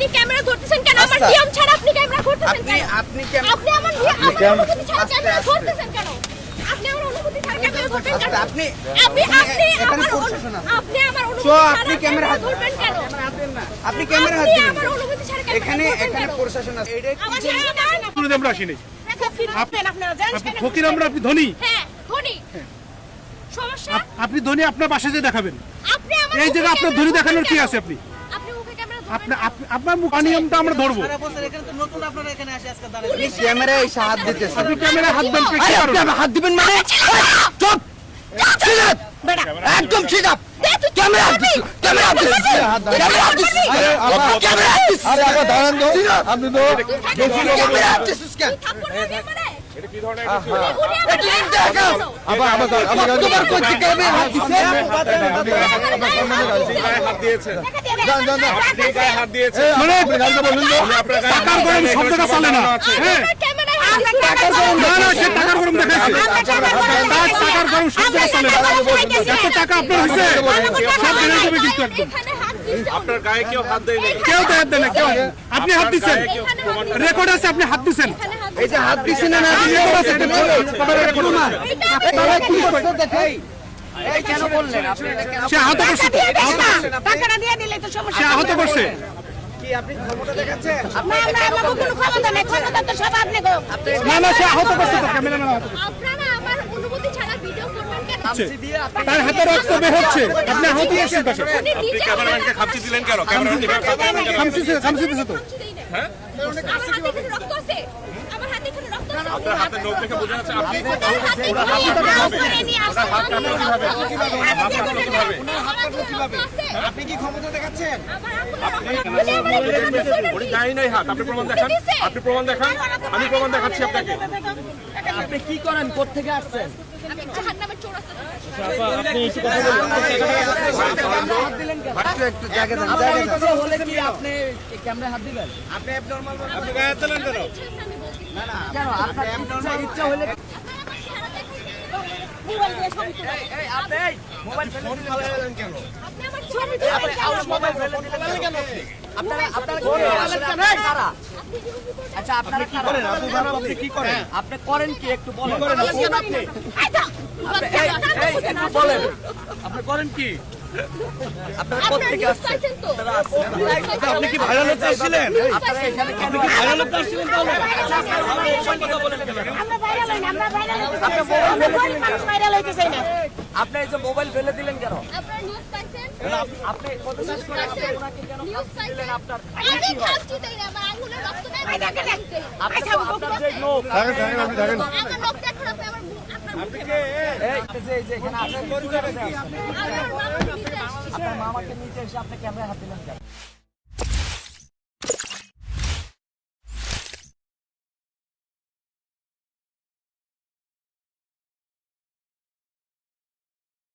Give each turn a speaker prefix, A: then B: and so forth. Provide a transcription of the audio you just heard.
A: আপনি ক্যামেরা ধরতেছেন কেন? আমার নিয়ম ছাড়া আপনি ক্যামেরা ধরতেছেন কেন? আপনি আমার অনুমতি ছাড়া ক্যামেরা ধরতেছেন কেন? আপনি আমার অনুমতি ছাড়া ক্যামেরা ধরবেন কেন? আপনি আমার অনুমতি ছাড়া আপনি ক্যামেরা ধরবেন কেন?
B: আপনি ক্যামেরা হাত দিবেন
A: আমার অনুমতি ছাড়া
B: এখানে প্রশাসন আছে।
C: আমরা আসিনি।
A: আপনারা জানেন কেন?
C: ফকির আমরা, আপনি ধনী।
A: হ্যাঁ, ধনী। সমস্যা?
C: আপনি ধনী, আপনার বাসায় যে দেখাবেন।
A: আপনি আমার
C: এই জায়গা আপনার ধনী দেখানোর কি আছে? আপনি
A: আপনি মুখে ক্যামেরা ধরবেন।
C: আপনার মুখ নিয়মটা আমরা ধরবো।
B: ক্যামেরা এসে হাত দিতেছে।
C: আপনি ক্যামেরায় হাত দেন, কি কারণ?
B: আপনি হাত দিবেন মানে? চুপ!
A: বেটা
B: একদম ঠিক আপ। ক্যামেরা হাত দিচ্ছি। ক্যামেরা হাত দিচ্ছি। ক্যামেরা হাত দিচ্ছি। ক্যামেরা হাত দিচ্ছি।
D: আরে আবার দাঁড়ান তো, আপনি তো
B: ক্যামেরা হাত দিচ্ছিস কেন?
A: থাপ্পড় মারবি আমারে?
C: এটা কি ধরনের
D: আবার
B: তোমার কোচি ক্যামেরা হাত দিচ্ছে।
C: হাত দিয়েছেন? হাত দিয়েছেন
D: মানে আপনি গানটা বলুন তো।
C: টাকার গরম শব্দটা চলে না। হ্যাঁ, না না, সে টাকার গরম দেখাচ্ছে। টাকার গরম শব্দটা চলে না। এত টাকা আপনার হয়েছে, সব বেড়ে যাবে কিন্তু একদম।
E: আপনার গায়ে কেউ হাত দেয় নাই।
C: কেউ তো হাত দেন না, কেউ। আপনি হাত দিচ্ছেন, রেকর্ড আছে, আপনি হাত দিচ্ছেন।
B: এই যে হাত দিছি না
C: রেকর্ড আছে, এটা বলো।
B: তাহলে কি করতে দেখেন? এই কেন বললেন? আপনি এটা কেন?
C: সে আহত করছে তো, আহত করছে।
A: টাকাটা দিয়ে দিলে তো সমস্যা।
C: সে আহত করছে।
B: কি আপনি ক্ষমতা দেখাচ্ছেন?
A: না আমার কোনো ক্ষমতা নেই, ক্ষমতা তো সব আপনি গো।
C: না না, সে আহত করছে তো, ক্যামেরাম্যান আহত করছে।
A: আপনারা আমার অনুমতি ছাড়া ভিডিও করবেন কেন?
C: তার হাতে রক্ত বের হচ্ছে, আপনি আহত হয়েছেন পাশে।
A: উনি নিজে
E: ক্যামেরাম্যানকে খামচি দিলেন কেন? ক্যামেরাম্যান
C: খামচি দিছে তো।
E: হ্যাঁ?
A: আমার হাতে এখানে রক্ত আছে। আমার হাতে এখানে রক্ত আছে।
E: আপনার হাতের নখ দেখে বোঝা যাচ্ছে আপনি
A: আমার হাতে ওনার হাত কাটলো কিভাবে?
B: আপনি কি ক্ষমতা দেখাচ্ছেন?
E: উনি গায়ে নাই হাত। আপনি প্রমাণ দেখান। আপনি প্রমাণ দেখান। আমি প্রমাণ দেখাচ্ছি আপনাকে।
B: আপনি কি করেন? কোথা থেকে আসছেন?
A: আমি জাহান্নামের চৌরাস্তা থেকে।
B: একটু জায়গা দেন, জায়গা দেন। হলে কি আপনি ক্যামেরা হাত দিবেন? আপনি অ্যাবনরমাল বলেন।
E: আপনি গায়ে হাত দিলেন কেন?
B: না না, কেন আপনার ইচ্ছা হলে
A: মোবাইল দিয়ে ছবি তুলে।
B: এই আপনি মোবাইল ফোন ফেলেন কেন?
A: আপনি আমার ছবি তুলে কেন?
B: মোবাইল ফেলেন কেন? আপনারা কারা? আচ্ছা আপনারা কি করেন? আপনি কি করেন? আপনি করেন কি একটু বলেন। একটু বলেন। আপনি করেন কি? আপনারা কোথা থেকে আসছেন? আপনি কি ভাইরাল হতে আসছিলেন? আপনারা এখানে কেন ভাইরাল হতে আসছিলেন তাহলে?
A: আমরা ভাইরাল হই না, আমরা ভাইরাল হই না।
B: আপনি মোবাইল ফেলে দিলেন কেন?
A: ভাইরাল হইতেছে না।
B: আপনি এই যে মোবাইল ফেলে দিলেন কেন?
A: আপনারা নিউজ পাইছেন?
B: আপনি কত চাষ করেন? আপনি ওনাকে কেন
A: নিউজ
B: ফাঁসি দিলেন?
A: পাইছেন?
B: আপনার
A: আমি খাচ্ছি তাই না, আমার আঙুলের রক্ত নাই।
B: আপনি তো আপনার যে লোক
D: থাকেন থাকেন, আপনি থাকেন।
A: আমার লোক দেখুন, আপনি আমার আপনার মুখে
B: এই যে এখানে আসেন,
A: আমার মামাকে নিতে আসছি।
B: আপনার মামাকে নিতে এসে আপনি ক্যামেরা হাত দিলেন কেন?